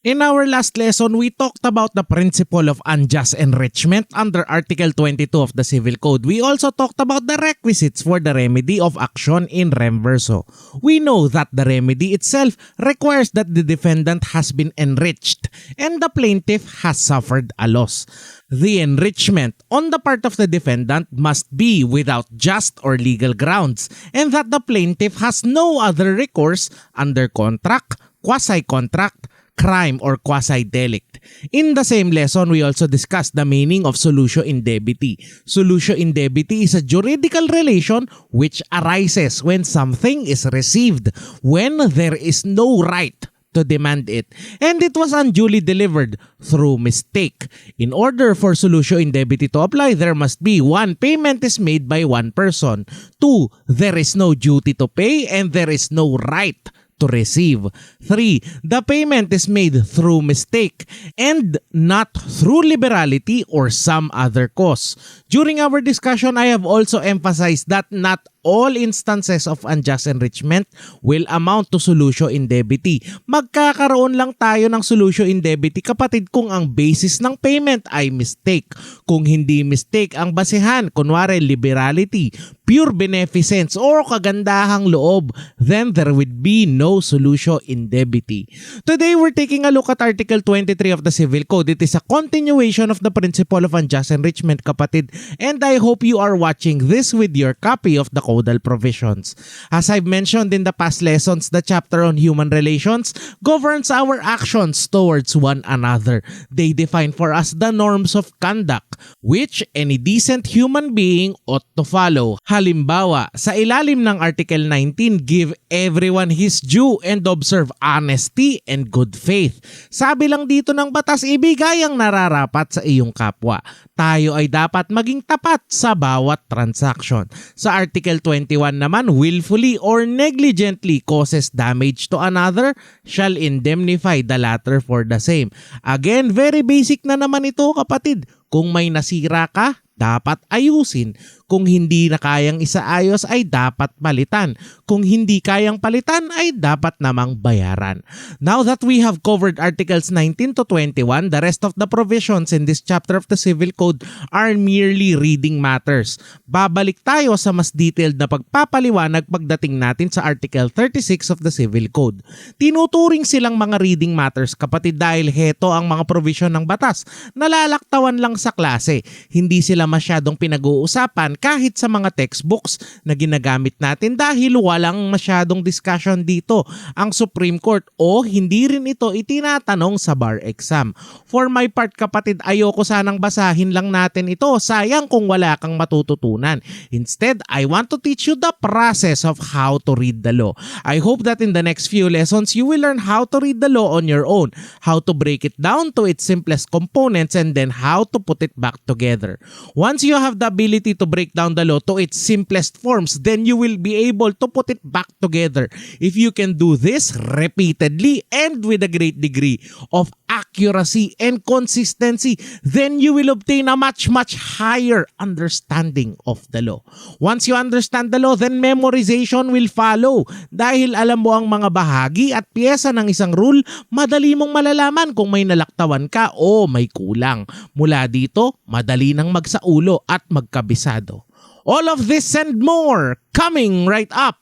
In our last lesson, we talked about the principle of unjust enrichment under Article 22 of the Civil Code. We also talked about the requisites for the remedy of action in rem verso. We know that the remedy itself requires that the defendant has been enriched and the plaintiff has suffered a loss. The enrichment on the part of the defendant must be without just or legal grounds, and that the plaintiff has no other recourse under contract, quasi-contract, crime, or quasi-delict. In the same lesson, we also discussed the meaning of solutio indebiti. Solutio indebiti is a juridical relation which arises when something is received when there is no right to demand it, and it was unduly delivered through mistake. In order for solutio indebiti to apply, there must be 1. Payment is made by one person. 2. There is no duty to pay and there is no right to receive. 3. The payment is made through mistake and not through liberality or some other cause. During our discussion, I have also emphasized that not all instances of unjust enrichment will amount to solutio indebiti. Magkakaroon lang tayo ng solutio indebiti, kapatid, kung ang basis ng payment ay mistake. Kung hindi mistake ang basehan, kunwari liberality, pure beneficence, or kagandahang loob, then there would be no solutio indebiti. Today, we're taking a look at Article 23 of the Civil Code. It is a continuation of the principle of unjust enrichment, kapatid, and I hope you are watching this with your copy of the Codal provisions. As I've mentioned in the past lessons, the chapter on human relations governs our actions towards one another. They define for us the norms of conduct which any decent human being ought to follow. Halimbawa, sa ilalim ng Article 19, give everyone his due and observe honesty and good faith. Sabi lang dito ng batas, ibigay ang nararapat sa iyong kapwa. Tayo ay dapat maging tapat sa bawat transaction. Sa Article 21 naman, willfully or negligently causes damage to another shall indemnify the latter for the same. Again, very basic na naman ito, kapatid. Kung may nasira ka, dapat ayusin. Kung hindi na kayang isaayos ay dapat palitan. Kung hindi kayang palitan ay dapat namang bayaran. Now that we have covered Articles 19 to 21, the rest of the provisions in this chapter of the Civil Code are merely reading matters. Babalik tayo sa mas detailed na pagpapaliwanag pagdating natin sa Article 36 of the Civil Code. Tinuturing silang mga reading matters, kapatid, dahil heto ang mga provision ng batas. Nalalaktawan lang sa klase. Hindi sila masyadong pinag-uusapan kahit sa mga textbooks na ginagamit natin dahil walang masyadong discussion dito ang Supreme Court o hindi rin ito itinatanong sa bar exam. For my part, kapatid, ayoko sanang basahin lang natin ito. Sayang kung wala kang matututunan. Instead, I want to teach you the process of how to read the law. I hope that in the next few lessons, you will learn how to read the law on your own, how to break it down to its simplest components, and then how to put it back together. Once you have the ability to break down the law to its simplest forms, then you will be able to put it back together. If you can do this repeatedly and with a great degree of accuracy and consistency, then you will obtain a much higher understanding of the law. Once you understand the law, then memorization will follow. Dahil alam mo ang mga bahagi at piyesa ng isang rule, madali mong malalaman kung may nalaktawan ka o may kulang. Mula dito, madali nang magsaulo at magkabisado. All of this and more coming right up.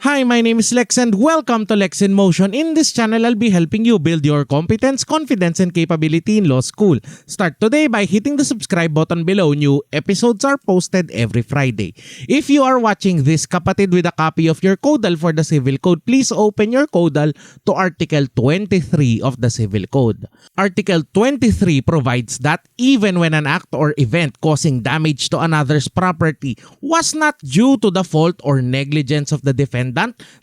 Hi, my name is Lex and welcome to Lex in Motion. In this channel, I'll be helping you build your competence, confidence, and capability in law school. Start today by hitting the subscribe button below. New episodes are posted every Friday. If you are watching this, kapatid, with a copy of your Codal for the Civil Code, please open your Codal to Article 23 of the Civil Code. Article 23 provides that even when an act or event causing damage to another's property was not due to the fault or negligence of the defendant,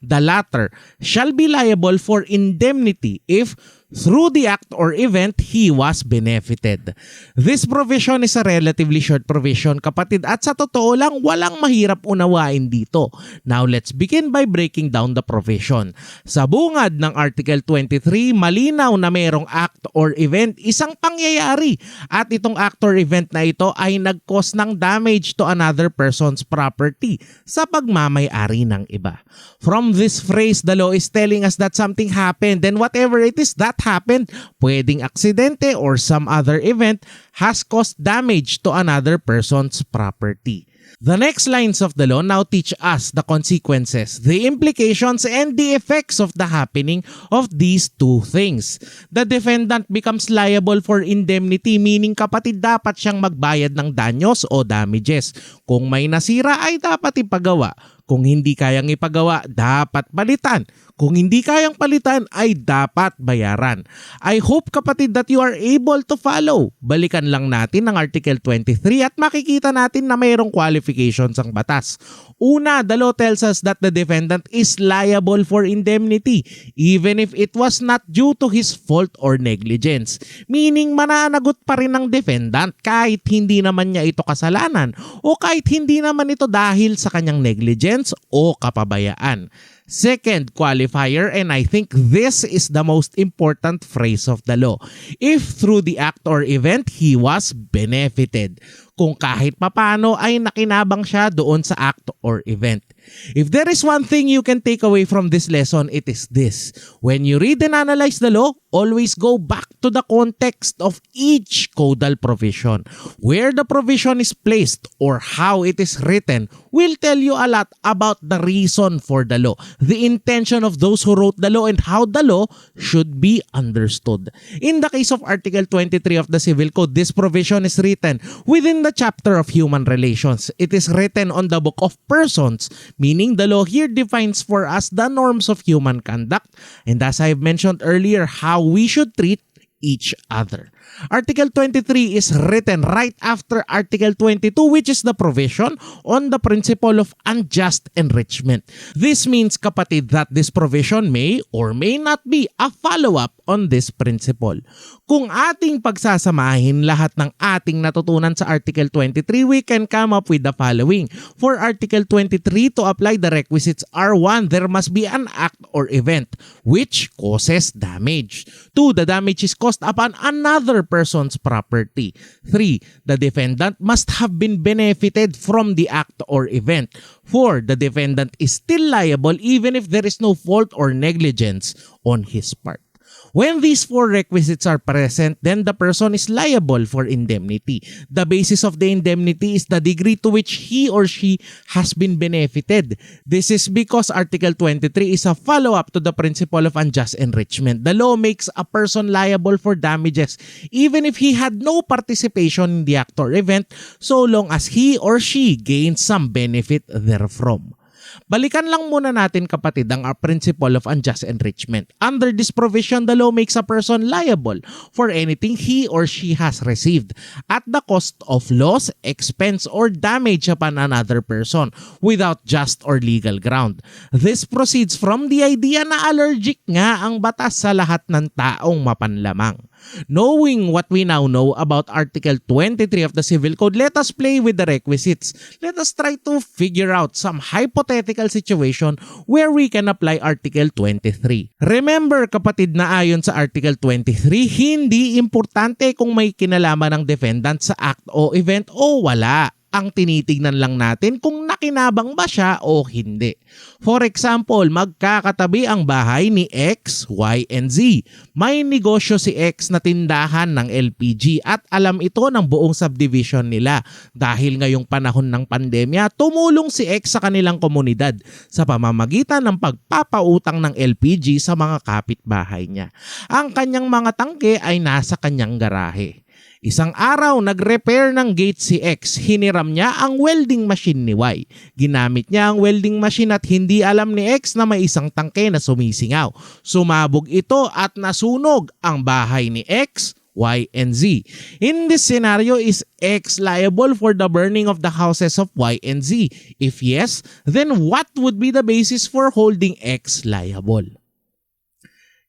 the latter shall be liable for indemnity if Through the act or event, he was benefited. This provision is a relatively short provision, kapatid, at sa totoo lang, walang mahirap unawain dito. Now, let's begin by breaking down the provision. Sa bungad ng Article 23, malinaw na mayroong act or event, isang pangyayari. At itong act or event na ito ay nag-cause ng damage to another person's property sa pagmamay-ari ng iba. From this phrase, the law is telling us that something happened, and whatever it is that happened, pwedeng aksidente or some other event, has caused damage to another person's property. The next lines of the law now teach us the consequences, the implications, and the effects of the happening of these two things. The defendant becomes liable for indemnity, meaning kapatid dapat siyang magbayad ng danyos o damages. Kung may nasira ay dapat ipagawa. Kung hindi kayang ipagawa, dapat palitan. Kung hindi kayang palitan, ay dapat bayaran. I hope kapatid that you are able to follow. Balikan lang natin ang Article 23 at makikita natin na mayroong qualifications ang batas. Una, the law tells us that the defendant is liable for indemnity even if it was not due to his fault or negligence. Meaning mananagot pa rin ang defendant kahit hindi naman niya ito kasalanan o kahit hindi naman ito dahil sa kanyang negligence o kapabayaan. Second qualifier, and I think this is the most important phrase of the law, if through the act or event he was benefited. Kung kahit papano ay nakinabang siya doon sa act or event. If there is one thing you can take away from this lesson, it is this. When you read and analyze the law, always go back to the context of each codal provision. Where the provision is placed or how it is written will tell you a lot about the reason for the law, the intention of those who wrote the law, and how the law should be understood. In the case of Article 23 of the Civil Code, this provision is written within the chapter of human relations. It is written on the book of persons, meaning the law here defines for us the norms of human conduct, and as I have mentioned earlier, how we should treat each other. Article 23 is written right after Article 22, which is the provision on the principle of unjust enrichment. This means, kapatid, that this provision may or may not be a follow-up on this principle. Kung ating pagsasamahin lahat ng ating natutunan sa Article 23, we can come up with the following. For Article 23 to apply the requisites are 1, there must be an act or event which causes damage. 2, the damage is caused upon another person's property. 3, the defendant must have been benefited from the act or event. 4, the defendant is still liable even if there is no fault or negligence on his part. When these 4 requisites are present, then the person is liable for indemnity. The basis of the indemnity is the degree to which he or she has been benefited. This is because Article 23 is a follow-up to the principle of unjust enrichment. The law makes a person liable for damages even if he had no participation in the act or event, so long as he or she gains some benefit therefrom. Balikan lang muna natin, kapatid, ang principle of unjust enrichment. Under this provision, the law makes a person liable for anything he or she has received at the cost of loss, expense, or damage upon another person without just or legal ground. This proceeds from the idea na allergic nga ang batas sa lahat ng taong mapanlamang. Knowing what we now know about Article 23 of the Civil Code, let us play with the requisites. Let us try to figure out some hypothetical situation where we can apply Article 23. Remember, kapatid, na ayon sa Article 23, hindi importante kung may kinalaman ng defendant sa act o event o wala. Ang tinitignan lang natin kung nakinabang ba siya o hindi. For example, magkakatabi ang bahay ni X, Y, and Z. May negosyo si X na tindahan ng LPG at alam ito ng buong subdivision nila. Dahil ngayong panahon ng pandemya, tumulong si X sa kanilang komunidad sa pamamagitan ng pagpapautang ng LPG sa mga kapitbahay niya. Ang kanyang mga tangke ay nasa kanyang garahe. Isang araw, nag-repair ng gate si X. Hiniram niya ang welding machine ni Y. Ginamit niya ang welding machine at hindi alam ni X na may isang tangke na sumisingaw. Sumabog ito at nasunog ang bahay ni X, Y, and Z. In this scenario, is X liable for the burning of the houses of Y and Z? If yes, then what would be the basis for holding X liable?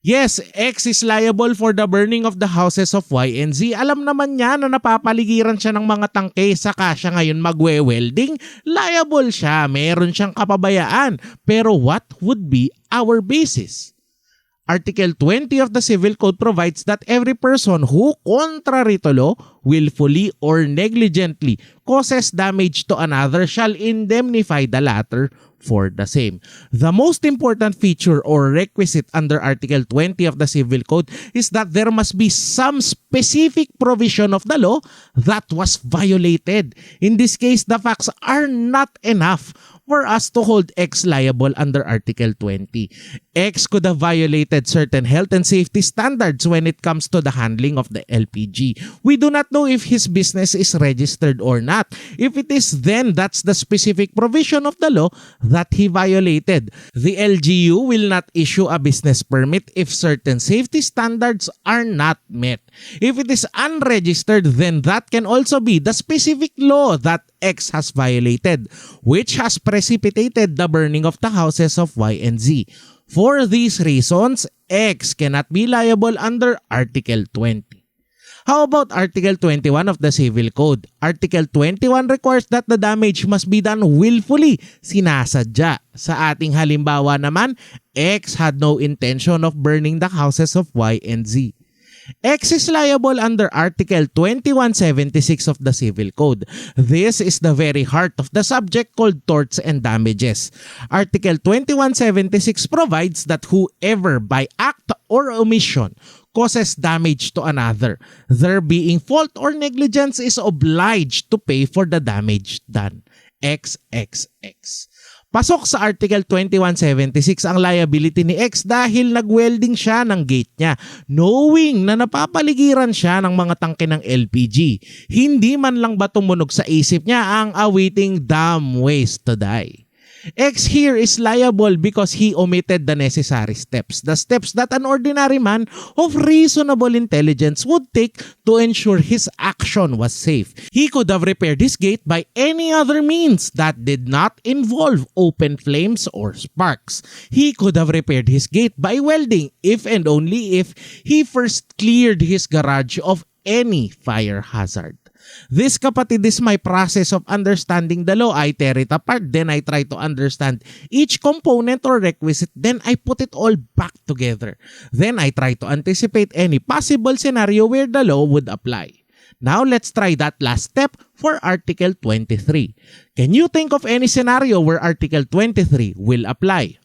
Yes, X is liable for the burning of the houses of Y and Z. Alam naman niya na napapaligiran siya ng mga tangke saka siya ngayon magwe-welding. Liable siya, meron siyang kapabayaan. Pero what would be our basis? Article 20 of the Civil Code provides that every person who, contrary to law, willfully or negligently causes damage to another shall indemnify the latter for the same. The most important feature or requisite under Article 20 of the Civil Code is that there must be some specific provision of the law that was violated. In this case, the facts are not enough for us to hold X liable under Article 20. X could have violated certain health and safety standards when it comes to the handling of the LPG. We do not know if his business is registered or not. If it is, then that's the specific provision of the law that he violated. The LGU will not issue a business permit if certain safety standards are not met. If it is unregistered, then that can also be the specific law that X has violated, which has precipitated the burning of the houses of Y and Z. For these reasons, X cannot be liable under Article 20. How about Article 21 of the Civil Code? Article 21 requires that the damage must be done willfully, sinasadya. Sa ating halimbawa naman, X had no intention of burning the houses of Y and Z. X is liable under Article 2176 of the Civil Code. This is the very heart of the subject called torts and damages. Article 2176 provides that whoever by act or omission causes damage to another, there being fault or negligence, is obliged to pay for the damage done. XXX. Pasok sa Article 2176 ang liability ni X dahil nag-welding siya ng gate niya, knowing na napapaligiran siya ng mga tangke ng LPG. Hindi man lang ba tumunog sa isip niya ang awaiting damn ways to die. X here is liable because he omitted the necessary steps, the steps that an ordinary man of reasonable intelligence would take to ensure his action was safe. He could have repaired his gate by any other means that did not involve open flames or sparks. He could have repaired his gate by welding if and only if he first cleared his garage of any fire hazard. This, kapatid, is my process of understanding the law. I tear it apart, then I try to understand each component or requisite, then I put it all back together. Then I try to anticipate any possible scenario where the law would apply. Now let's try that last step for Article 23. Can you think of any scenario where Article 23 will apply?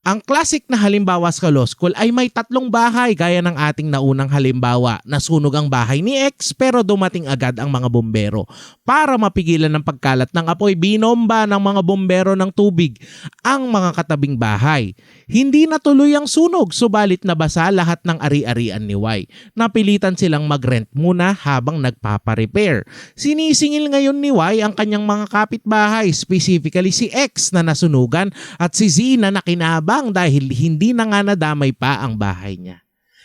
Ang classic na halimbawa sa law school ay may tatlong bahay gaya ng ating naunang halimbawa. Nasunog ang bahay ni X pero dumating agad ang mga bombero. Para mapigilan ng pagkalat ng apoy, binomba ng mga bombero ng tubig ang mga katabing bahay. Hindi natuloy ang sunog, subalit nabasa lahat ng ari-arian ni Y. Napilitan silang mag-rent muna habang nagpaparepair. Sinisingil ngayon ni Y ang kanyang mga kapitbahay, specifically si X na nasunugan at si Z na nakinabang dahil hindi na nga nadamay pa ang bahay niya.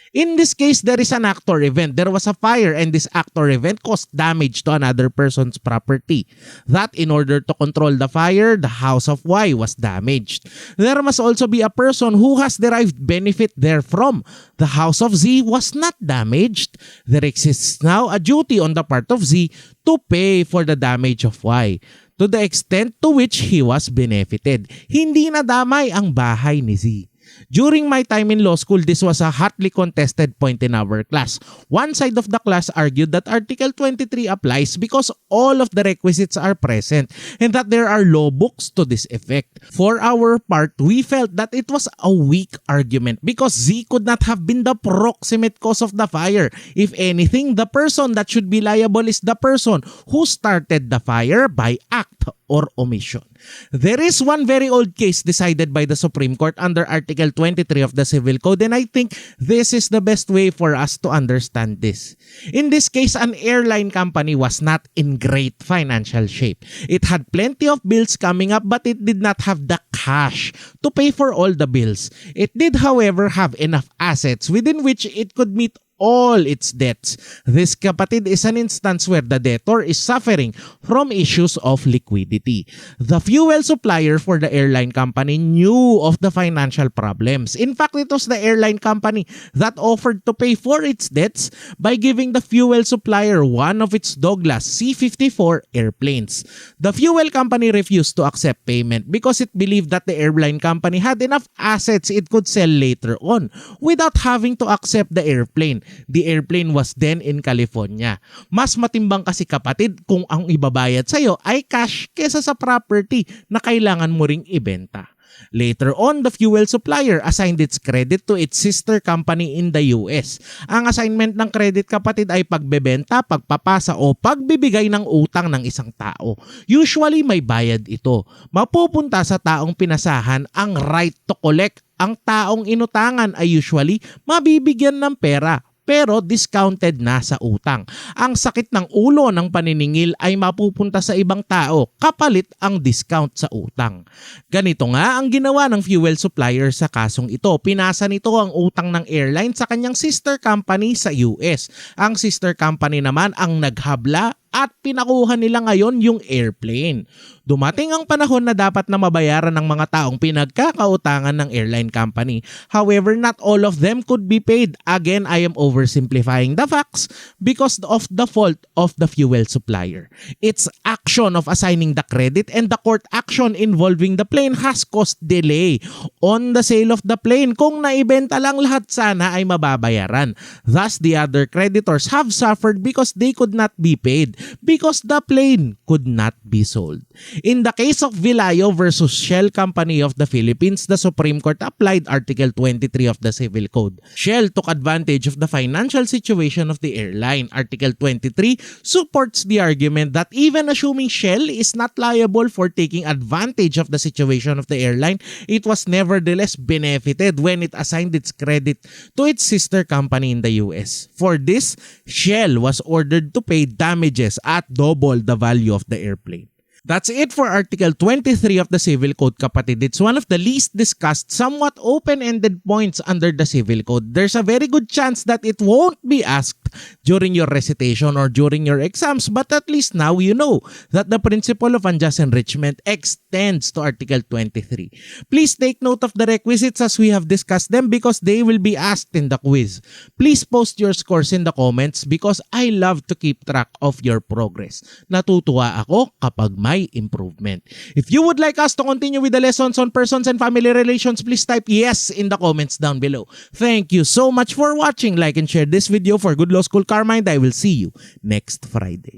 In this case, there is an act or event. There was a fire and this act or event caused damage to another person's property. That in order to control the fire, the house of Y was damaged. There must also be a person who has derived benefit therefrom. The house of Z was not damaged. There exists now a duty on the part of Z to pay for the damage of Y to the extent to which he was benefited. Hindi nadamay ang bahay ni Z. During my time in law school, this was a hotly contested point in our class. One side of the class argued that Article 23 applies because all of the requisites are present and that there are law books to this effect. For our part, we felt that it was a weak argument because Z could not have been the proximate cause of the fire. If anything, the person that should be liable is the person who started the fire by act or omission. There is one very old case decided by the Supreme Court under Article 23 of the Civil Code, and I think this is the best way for us to understand this. In this case, an airline company was not in great financial shape. It had plenty of bills coming up, but it did not have the cash to pay for all the bills. It did, however, have enough assets within which it could meet all its debts. This kapatid is an instance where the debtor is suffering from issues of liquidity. The fuel supplier for the airline company knew of the financial problems. In fact, it was the airline company that offered to pay for its debts by giving the fuel supplier one of its Douglas C-54 airplanes. The fuel company refused to accept payment because it believed that the airline company had enough assets it could sell later on without having to accept the airplane. The airplane was then in California. Mas matimbang kasi kapatid kung ang ibabayad sa'yo ay cash kesa sa property na kailangan mo ring ibenta. Later on, the fuel supplier assigned its credit to its sister company in the US. Ang assignment ng credit kapatid ay pagbebenta, pagpapasa o pagbibigay ng utang ng isang tao. Usually may bayad ito. Mapupunta sa taong pinasahan ang right to collect. Ang taong inutangan ay usually mabibigyan ng pera, pero discounted na sa utang. Ang sakit ng ulo ng paniningil ay mapupunta sa ibang tao kapalit ang discount sa utang. Ganito nga ang ginawa ng fuel supplier sa kasong ito. Pinasa nito ang utang ng airline sa kanyang sister company sa US. Ang sister company naman ang naghabla at pinakuha nila ngayon yung airplane. Dumating ang panahon na dapat na mabayaran ng mga taong pinagkakautangan ng airline company. However, not all of them could be paid. Again, I am oversimplifying the facts because of the fault of the fuel supplier. Its action of assigning the credit and the court action involving the plane has caused delay on the sale of the plane. Kung naibenta lang lahat, sana ay mababayaran. Thus, the other creditors have suffered because they could not be paid, because the plane could not be sold. In the case of Vilayo versus Shell Company of the Philippines, the Supreme Court applied Article 23 of the Civil Code. Shell took advantage of the financial situation of the airline. Article 23 supports the argument that even assuming Shell is not liable for taking advantage of the situation of the airline, it was nevertheless benefited when it assigned its credit to its sister company in the US. For this, Shell was ordered to pay damages at double the value of the airplane. That's it for Article 23 of the Civil Code, kapatid. It's one of the least discussed, somewhat open-ended points under the Civil Code. There's a very good chance that it won't be asked during your recitation or during your exams, but at least now you know that the principle of unjust enrichment extends to Article 23. Please take note of the requisites as we have discussed them because they will be asked in the quiz. Please post your scores in the comments because I love to keep track of your progress. Natutuwa ako kapag may improvement. If you would like us to continue with the lessons on persons and family relations, please type yes in the comments down below. Thank you so much for watching. Like and share this video for good law school karma, and I will see you next Friday.